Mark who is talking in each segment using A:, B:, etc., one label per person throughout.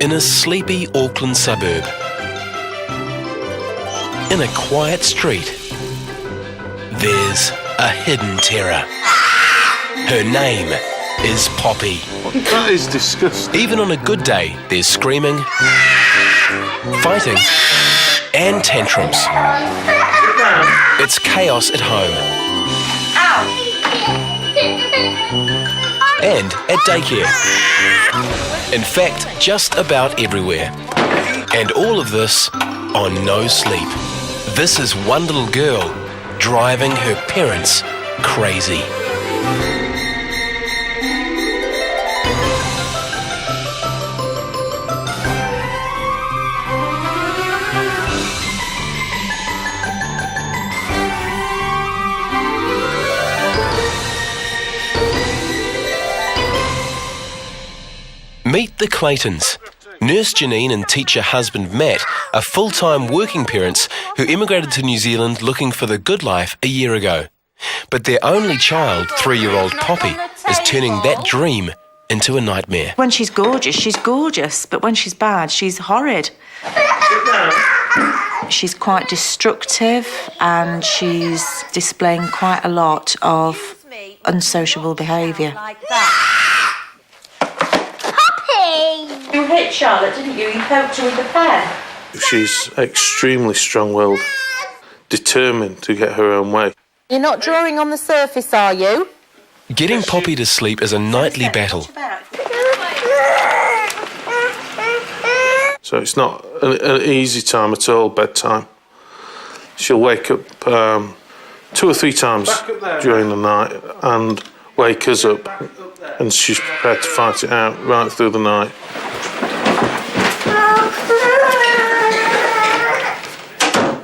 A: In a sleepy Auckland suburb, in a quiet street, there's a hidden terror. Her name is Poppy.
B: That is disgusting.
A: Even on a good day, there's screaming, fighting, and tantrums. It's chaos at home. And at daycare. In fact, just about everywhere. And all of this on no sleep. This is one little girl driving her parents crazy. Meet the Claytons. Nurse Janine and teacher husband Matt are full-time working parents who immigrated to New Zealand looking for the good life a year ago. But their only child, 3-year-old Poppy, is turning that dream into a nightmare.
C: When she's gorgeous, but when she's bad, she's horrid. She's quite destructive and she's displaying quite a lot of unsociable behaviour. You hit Charlotte, didn't you? You poked her with a pen.
B: She's extremely strong-willed, determined to get her own way.
D: You're not drawing on the surface, are you?
A: Getting Poppy to sleep is a nightly battle.
B: So it's not an easy time at all, bedtime. She'll wake up 2 or 3 times during the night and wake us up, and she's prepared to fight it out right through the night.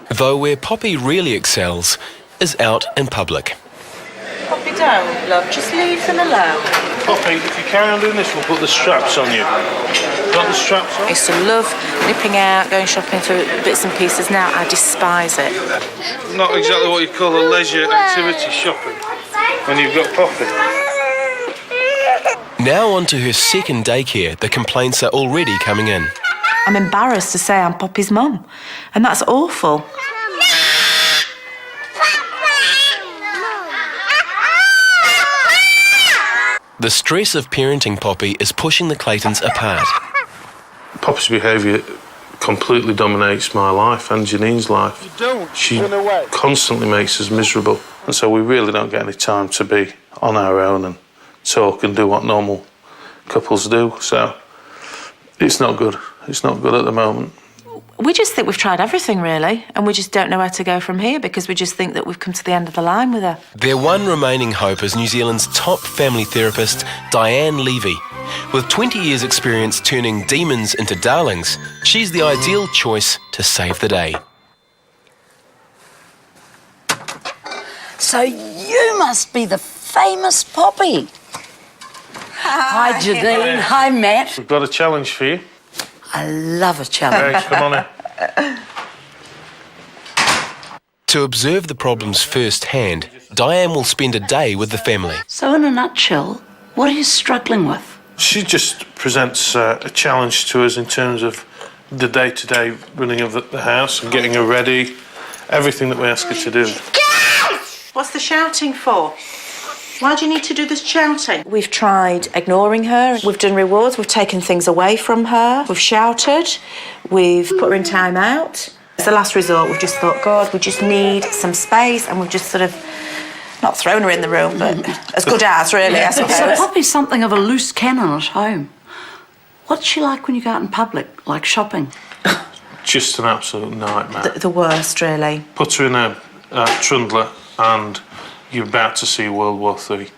A: Though where Poppy really excels is out in public.
C: Poppy, don't, love. Just leave them alone.
B: Poppy, if you carry on doing this, we'll put the straps on you. Got the straps on?
C: I used to love nipping out, going shopping for bits and pieces. Now I despise it.
B: Not exactly what you'd call a leisure activity shopping when you've got Poppy.
A: Now on to her second daycare, the complaints are already coming in.
C: I'm embarrassed to say I'm Poppy's mum, and that's awful.
A: The stress of parenting Poppy is pushing the Claytons apart.
B: Poppy's behaviour completely dominates my life and Janine's life. She constantly makes us miserable, and so we really don't get any time to be on our own and talk and do what normal couples do. So it's not good. It's not good at the moment.
C: We just think we've tried everything, really, and we just don't know where to go from here because we just think that we've come to the end of the line with her.
A: Their one remaining hope is New Zealand's top family therapist, Diane Levy. With 20 years' experience turning demons into darlings, she's the ideal choice to save the day.
E: So you must be the famous Poppy. Hi, Janine. Hi, Matt.
B: We've got a challenge for you.
E: I love a challenge.
B: Hey, come on in.
A: To observe the problems firsthand, Diane will spend a day with the family.
E: So in a nutshell, what are you struggling with?
B: She just presents a challenge to us in terms of the day-to-day running of the house and getting her ready, everything that we ask her to do.
C: What's the shouting for? Why do you need to do this shouting? We've tried ignoring her. We've done rewards. We've taken things away from her. We've shouted. We've put her in time out. As a last resort, we've just thought, God, we just need some space, and we've just sort of not thrown her in the room, but as good as, really, I suppose.
E: So Poppy's something of a loose cannon at home. What's she like when you go out in public, like shopping?
B: Just an absolute nightmare.
C: The worst, really.
B: Put her in a trundler and you're about to see World War III.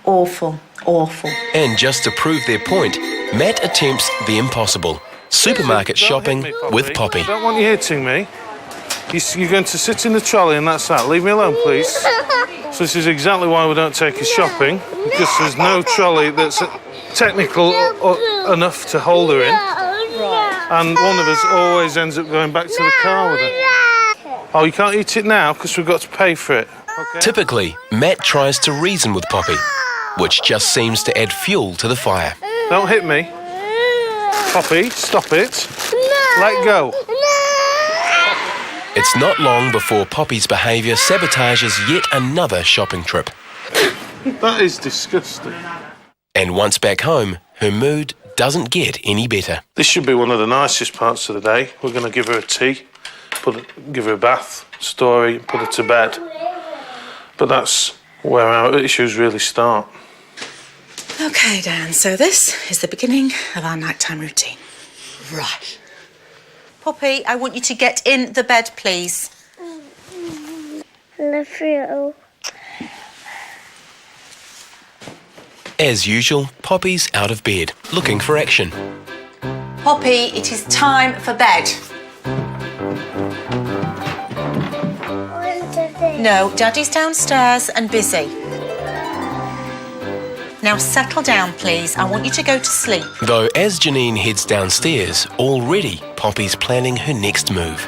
C: Awful, awful.
A: And just to prove their point, Matt attempts the impossible. Supermarket shopping with Poppy.
B: I don't want you hitting me. You're going to sit in the trolley and that's that. Leave me alone, please. So this is exactly why we don't take her shopping, because there's no trolley that's technical enough to hold her in. And one of us always ends up going back to the car with her. Oh, you can't eat it now because we've got to pay for it. Okay.
A: Typically, Matt tries to reason with Poppy, which just seems to add fuel to the fire.
B: Don't hit me. Poppy, stop it. Let go.
A: It's not long before Poppy's behaviour sabotages yet another shopping trip.
B: That is disgusting.
A: And once back home, her mood doesn't get any better.
B: This should be one of the nicest parts of the day. We're going to give her a tea, give her a bath, story, put her to bed. But that's where our issues really start.
C: OK, Dan, so this is the beginning of our nighttime routine.
E: Right.
C: Poppy, I want you to get in the bed, please.
F: Love you.
A: As usual, Poppy's out of bed, looking for action.
C: Poppy, it is time for bed. No, Daddy's downstairs and busy. Now settle down, please. I want you to go to sleep.
A: Though as Janine heads downstairs, already Poppy's planning her next move.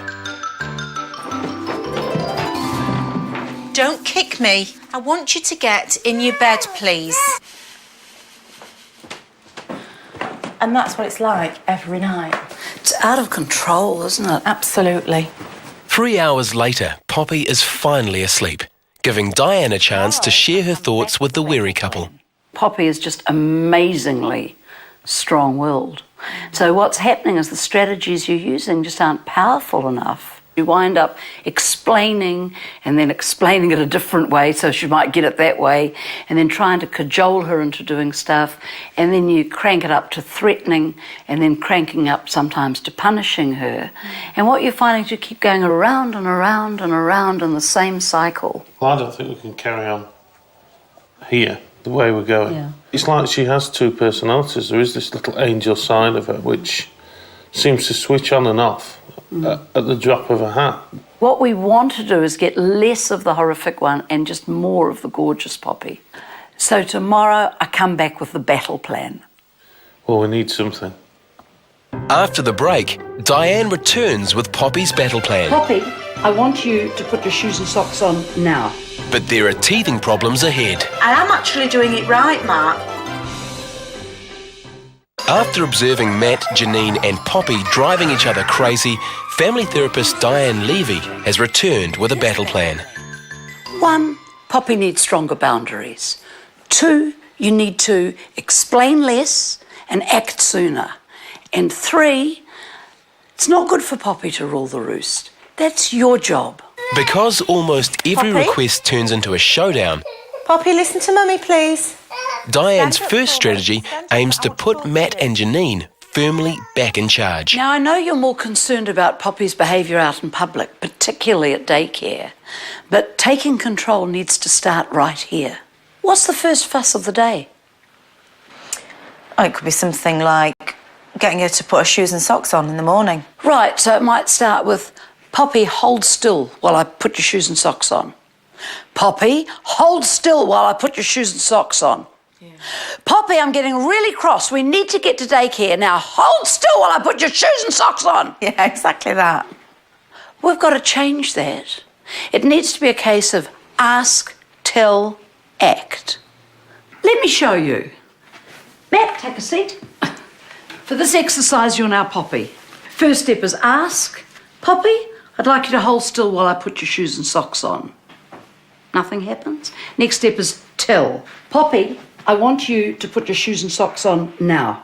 C: Don't kick me. I want you to get in your bed, please. And that's what it's like every night.
E: It's out of control, isn't it?
C: Absolutely.
A: 3 hours later, Poppy is finally asleep, giving Diane a chance to share her thoughts with the weary couple.
E: Poppy is just amazingly strong-willed. So what's happening is the strategies you're using just aren't powerful enough. You wind up explaining and then explaining it a different way so she might get it that way, and then trying to cajole her into doing stuff, and then you crank it up to threatening and then cranking up sometimes to punishing her. And what you're finding is you keep going around and around and around in the same cycle.
B: Well, I don't think we can carry on here the way we're going.
E: Yeah.
B: It's like she has two personalities. There is this little angel side of her which seems to switch on and off at the drop of a hat.
E: What we want to do is get less of the horrific one and just more of the gorgeous Poppy. So tomorrow I come back with the battle plan.
B: Well, we need something.
A: After the break, Diane returns with Poppy's battle plan.
E: Poppy, I want you to put your shoes and socks on now.
A: But there are teething problems ahead.
C: I am actually doing it right, Mark.
A: After observing Matt, Janine and Poppy driving each other crazy, family therapist Diane Levy has returned with a battle plan.
E: 1, Poppy needs stronger boundaries. 2, you need to explain less and act sooner. And 3, it's not good for Poppy to rule the roost. That's your job.
A: Because almost every
C: Poppy?
A: request turns into a showdown,
C: Poppy, listen to Mummy, please.
A: Diane's first strategy aims to put Matt and Janine firmly back in charge.
E: Now, I know you're more concerned about Poppy's behaviour out in public, particularly at daycare, but taking control needs to start right here. What's the first fuss of the day?
C: Oh, it could be something like getting her to put her shoes and socks on in the morning.
E: Right, so it might start with, Poppy, hold still while I put your shoes and socks on. Poppy, hold still while I put your shoes and socks on. Yeah. Poppy, I'm getting really cross. We need to get to daycare. Now hold still while I put your shoes and socks on.
C: Yeah, exactly that.
E: We've got to change that. It needs to be a case of ask, tell, act. Let me show you. Matt, take a seat. For this exercise, you're now Poppy. First step is ask. Poppy, I'd like you to hold still while I put your shoes and socks on. Nothing happens. Next step is tell. Poppy, I want you to put your shoes and socks on now.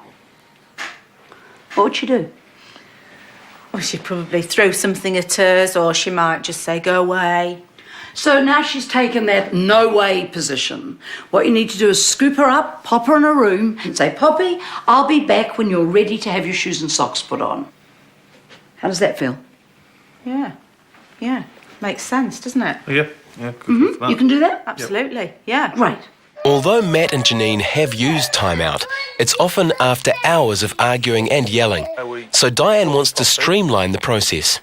E: What would she do?
C: Well, she'd probably throw something at hers, or she might just say, go away.
E: So now she's taken that no way position. What you need to do is scoop her up, pop her in a room, and say, Poppy, I'll be back when you're ready to have your shoes and socks put on. How does that feel?
C: Yeah. Makes sense, doesn't it?
B: Yeah, good for that.
E: You can do that?
C: Absolutely, yeah.
E: Great.
A: Although Matt and Janine have used timeout, it's often after hours of arguing and yelling. So Diane wants to streamline the process.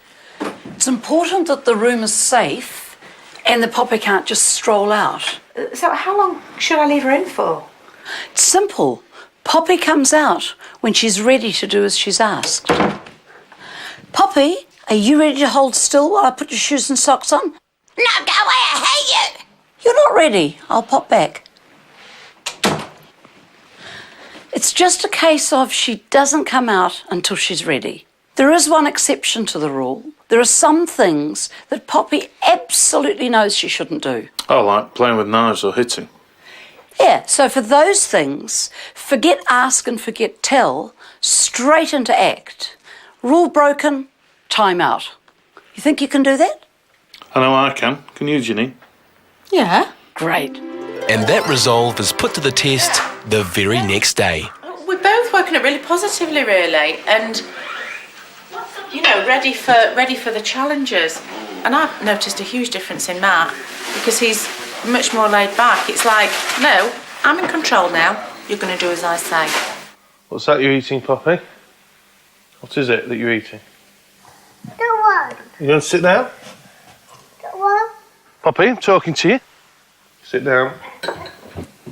E: It's important that the room is safe and the Poppy can't just stroll out.
C: So how long should I leave her in for?
E: It's simple. Poppy comes out when she's ready to do as she's asked. Poppy, are you ready to hold still while I put your shoes and socks on? No, go away, I hate you. You're not ready. I'll pop back. It's just a case of she doesn't come out until she's ready. There is one exception to the rule. There are some things that Poppy absolutely knows she shouldn't do.
B: Oh, like playing with knives or hitting.
E: Yeah, so for those things, forget ask and forget tell, straight into act. Rule broken, time out. You think you can do that?
B: I know I can. Can you, Janine?
C: Yeah.
E: Great.
A: And that resolve is put to the test the very next day.
C: We're both woken up really positively, really, and you know, ready for the challenges. And I've noticed a huge difference in Matt because he's much more laid back. It's like, no, I'm in control now. You're going to do as I say.
B: What's that you're eating, Poppy? What is it that you're eating?
F: The one.
B: You going to sit down?
F: The one.
B: Poppy, I'm talking to you. Sit down.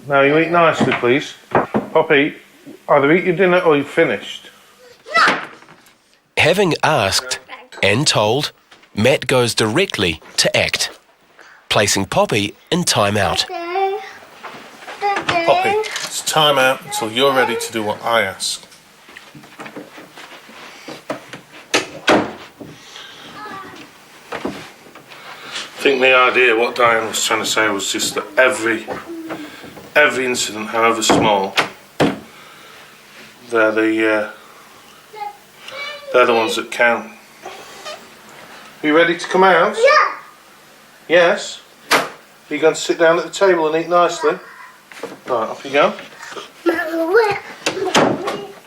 B: Now, you eat nicely, please. Poppy, either eat your dinner or you've finished.
A: Having asked and told, Matt goes directly to act, placing Poppy in timeout.
B: Poppy, it's time out until you're ready to do what I ask. I think the idea, what Diane was trying to say, was just that every incident, however small, they're the ones that count. Are you ready to come out?
F: Yeah.
B: Yes. Are you going to sit down at the table and eat nicely? Right, off you go.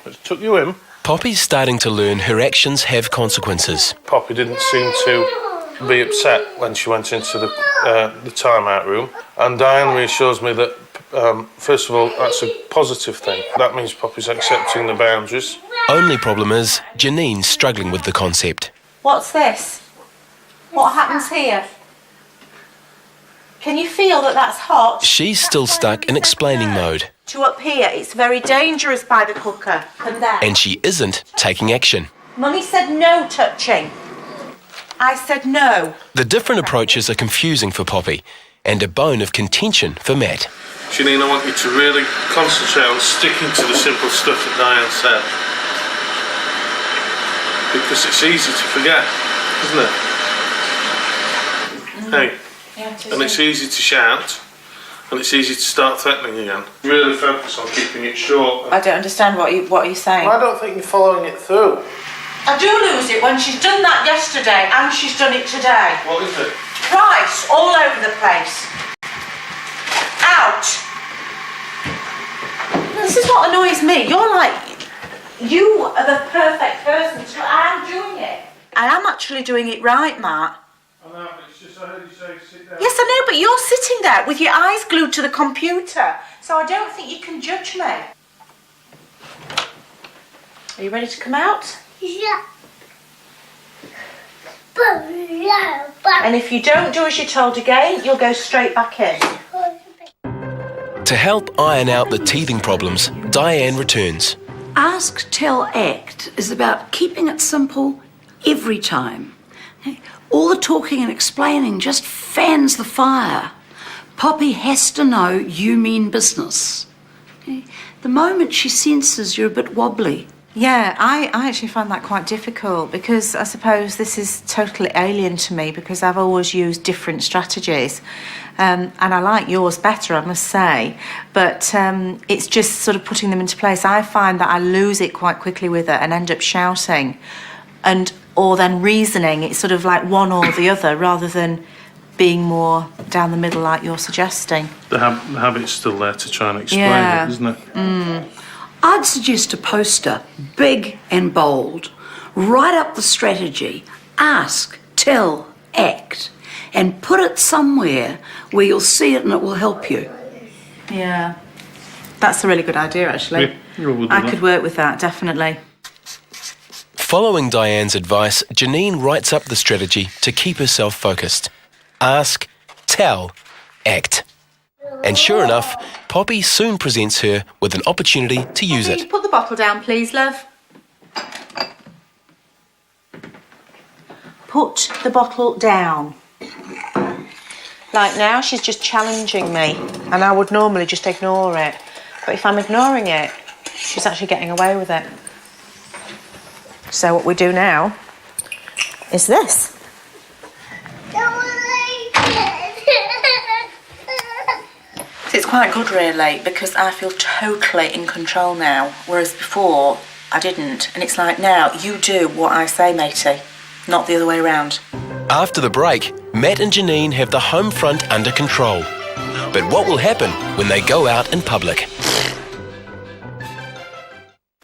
B: Let's tuck you in.
A: Poppy's starting to learn her actions have consequences.
B: Poppy didn't seem to be upset when she went into the timeout room, and Diane reassures me that first of all, that's a positive thing. That means Poppy's accepting the boundaries.
A: Only problem is Janine's struggling with the concept.
C: What's this? What happens here? Can you feel that that's hot?
A: She's still stuck in explaining mode,
C: To up here, it's very dangerous by the cooker. And there.
A: and she isn't taking action.
C: Mummy said no touching. I said no.
A: The different approaches are confusing for Poppy, and a bone of contention for Matt.
B: Janine, I want you to really concentrate on sticking to the simple stuff that Diane said. Because it's easy to forget, isn't it? Hey, and it's easy to shout, and it's easy to start threatening again. Really focus on keeping it short.
C: I don't understand what are you saying.
B: I don't think you're following it through.
C: I do lose it when she's done that yesterday and she's done it today.
B: What is it?
C: Twice, all over the place. Out! This is what annoys me. You're like, you are the perfect person to. I'm doing it. And I'm actually doing it right, Matt.
B: I know, but it's just I heard you say sit down.
C: Yes, I know, but you're sitting there with your eyes glued to the computer, so I don't think you can judge me. Are you ready to come out?
F: Yeah.
C: And if you don't do as you're told again, you'll go straight back in.
A: To help iron out the teething problems, Diane returns.
E: Ask, tell, act is about keeping it simple every time. All the talking and explaining just fans the fire. Poppy has to know you mean business. The moment she senses you're a bit wobbly,
C: Yeah, I actually find that quite difficult because I suppose this is totally alien to me because I've always used different strategies. And I like yours better, I must say. But it's just sort of putting them into place. I find that I lose it quite quickly with it and end up shouting or then reasoning. It's sort of like one or the other rather than being more down the middle like you're suggesting.
B: The habit's still there to try and explain
C: Yeah.
B: it, isn't it?
E: I'd suggest a poster, big and bold. Write up the strategy, ask, tell, act, and put it somewhere where you'll see it and it will help you.
C: Yeah. That's a really good idea, actually.
B: Yeah, you would do
C: I
B: that.
C: could work with that, definitely.
A: Following Diane's advice, Janine writes up the strategy to keep herself focused. Ask, tell, act. And sure enough, Poppy soon presents her with an opportunity to use
C: Can you
A: it.
C: put the bottle down, please, love? Put the bottle down. Like now, she's just challenging me, and I would normally just ignore it. But if I'm ignoring it, She's actually getting away with it. So what we do now is this. It's quite good really, because I feel totally in control now, whereas before I didn't. And it's like, now you do what I say, matey, not the other way around.
A: After the break, Matt and Janine have the home front under control. But what will happen when they go out in public?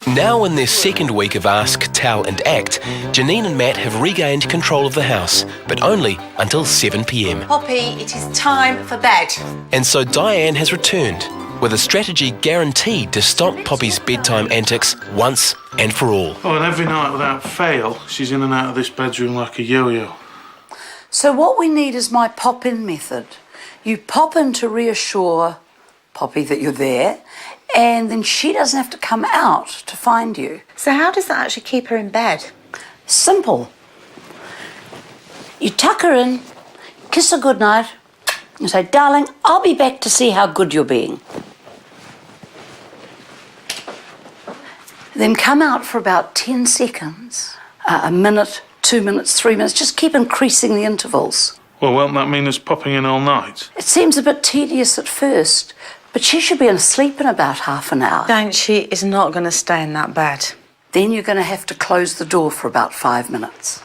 A: Now in their second week of Ask, Tell and Act, Janine and Matt have regained control of the house, but only until 7 p.m.
D: Poppy, it is time for bed.
A: And so Diane has returned, with a strategy guaranteed to stop Poppy's bedtime antics once and for all.
B: Oh, and every night without fail, she's in and out of this bedroom like a yo-yo.
E: So what we need is my pop-in method. You pop in to reassure Poppy that you're there, and then she doesn't have to come out to find you.
C: So how does that actually keep her in bed?
E: Simple. You tuck her in, kiss her goodnight, and say, darling, I'll be back to see how good you're being. Then come out for about 10 seconds, a minute, 2 minutes, 3 minutes. Just keep increasing the intervals.
B: Well, won't that mean us popping in all night?
E: It seems a bit tedious at first, but she should be asleep in about half an hour.
C: Don't, she is not going to stay in that bed.
E: Then you're going to have to close the door for about 5 minutes.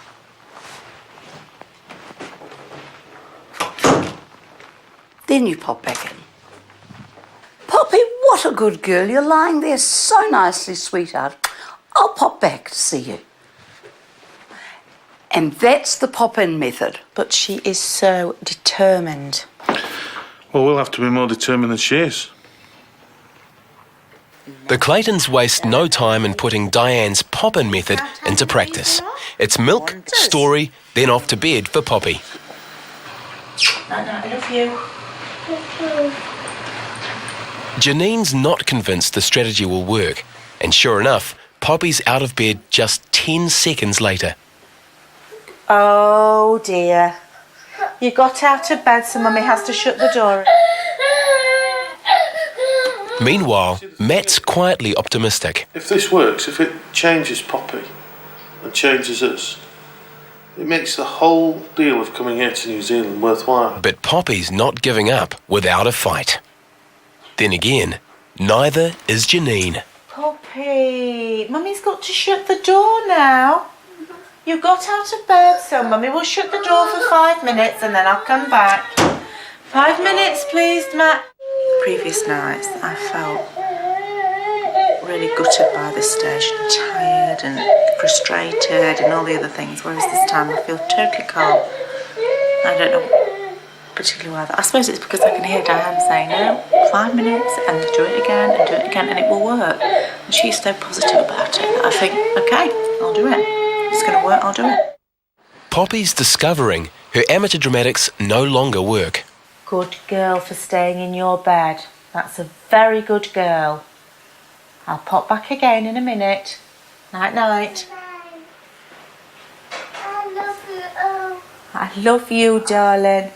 E: Then you pop back in. Poppy, what a good girl. You're lying there so nicely, sweetheart. I'll pop back to see you. And that's the pop-in method.
C: But she is so determined.
B: Well, we'll have to be more determined than she is.
A: The Claytons waste no time in putting Diane's pop-in method into practice. It's milk, story, then off to bed for Poppy.
C: I love you.
A: Janine's not convinced the strategy will work, and sure enough, Poppy's out of bed just 10 seconds later.
C: Oh dear. You got out of bed, so Mummy has to shut the door.
A: Meanwhile, Matt's quietly optimistic.
B: If this works, if it changes Poppy and changes us, it makes the whole deal of coming here to New Zealand worthwhile.
A: But Poppy's not giving up without a fight. Then again, neither is Janine.
C: Poppy, Mummy's got to shut the door now. You got out of bed, so Mummy will shut the door for 5 minutes and then I'll come back. 5 minutes, please, Matt. Previous nights, I felt really gutted by this stage, tired and frustrated and all the other things, whereas this time I feel totally calm. I don't know particularly why. I suppose it's because I can hear Diane saying, no, 5 minutes and do it again and do it again and it will work. And she's so positive about it that I think, okay, I'll do it. It's going to work, I'll do it.
A: Poppy's discovering her amateur dramatics no longer work.
C: Good girl for staying in your bed. That's a very good girl. I'll pop back again in a minute. Night, night.
F: I love you. Oh.
C: I love you, darling.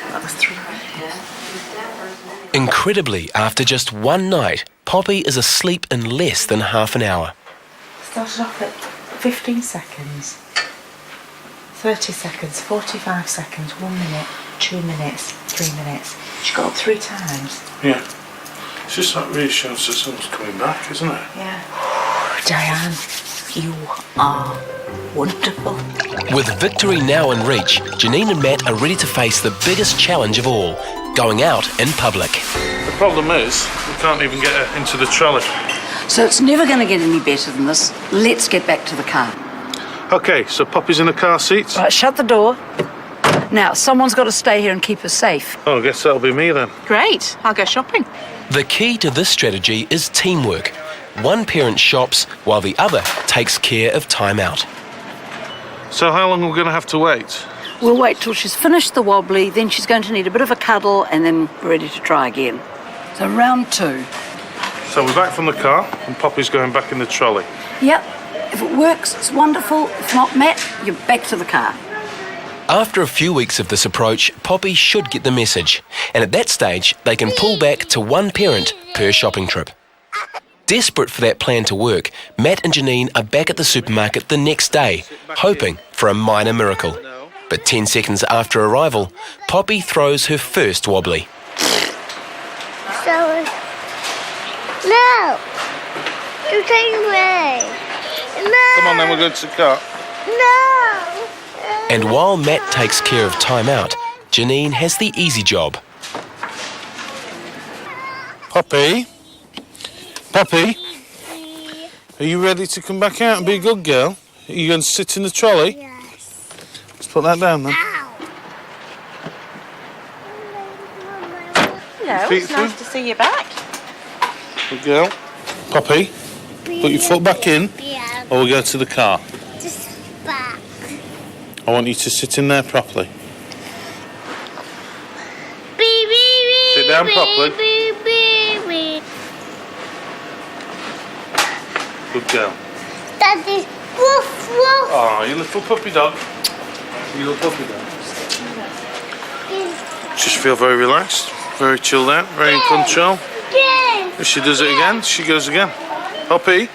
C: That was 3.
A: Incredibly, after just one night, Poppy is asleep in less than half an hour.
C: Started off at 15 seconds, 30 seconds, 45 seconds, 1 minute, 2 minutes, 3 minutes. She got up 3 times.
B: Yeah. It's just like reassurance that someone's coming back, isn't it?
C: Yeah. Diane, you are wonderful.
A: With victory now in reach, Janine and Matt are ready to face the biggest challenge of all, going out in public.
B: The problem is, we can't even get her into the trolley.
E: So it's never going to get any better than this. Let's get back to the car.
B: Okay, so Poppy's in the car seat.
E: Right, shut the door. Now, someone's got to stay here and keep her safe.
B: Oh, I guess that'll be me then.
C: Great. I'll go shopping.
A: The key to this strategy is teamwork. One parent shops while the other takes care of time out.
B: So how long are we going to have to wait?
E: We'll wait till she's finished the wobbly, then she's going to need a bit of a cuddle, and then we're ready to try again. So round 2.
B: So we're back from the car, and Poppy's going back in the trolley.
E: Yep. If it works, it's wonderful. If not, Matt, you're back to the car.
A: After a few weeks of this approach, Poppy should get the message, and at that stage, they can pull back to one parent per shopping trip. Desperate for that plan to work, Matt and Janine are back at the supermarket the next day, hoping for a minor miracle. But 10 seconds after arrival, Poppy throws her first wobbly.
F: So, no! You're taking away. No!
B: Come on then, we're going to the car.
F: No!
A: And while Matt takes care of timeout, Janine has the easy job.
B: Poppy? Poppy? Are you ready to come back out and be a good girl? Are you going to sit in the trolley?
F: Yes.
B: Let's put that down then.
F: Ow!
C: Hello,
B: Feet
C: it's nice
B: through.
C: to see you back.
B: Good girl. Poppy, put your foot back in,
F: Yeah,
B: or we go to the car.
F: just back.
B: I want you to sit in there properly. Sit down properly. Good girl.
F: Daddy, woof woof.
B: Oh, you little puppy dog. You little puppy dog. Just feel very relaxed, very chilled out, very in control.
F: Yes.
B: If she does it again, she goes again. Poppy,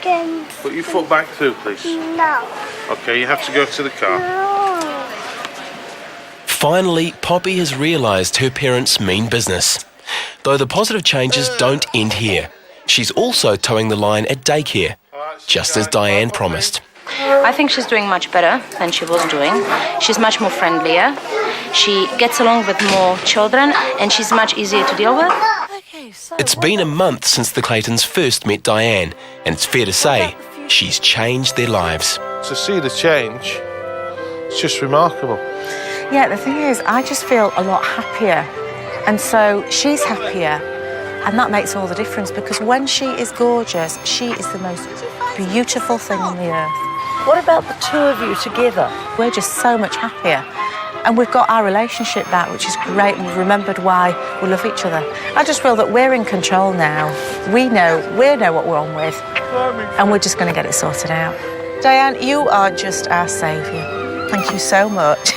F: Can
B: put your foot back through, please.
F: no.
B: Okay, you have to go to the car.
F: No.
A: Finally, Poppy has realised her parents mean business. Though the positive changes don't end here. She's also towing the line at daycare, just as Diane promised.
G: I think she's doing much better than she was doing. She's much more friendlier. She gets along with more children and she's much easier to deal with.
A: It's been a month since the Claytons first met Diane, and it's fair to say she's changed their lives.
B: To see the change, it's just remarkable.
H: Yeah, the thing is, I just feel a lot happier. And so she's happier. And that makes all the difference because when she is gorgeous, she is the most beautiful thing on the earth.
E: What about the two of you together?
H: We're just so much happier. And we've got our relationship back, which is great. And we've remembered why we love each other. I just feel that we're in control now. We know what we're on with. And we're just going to get it sorted out. Diane, you are just our saviour. Thank you so much.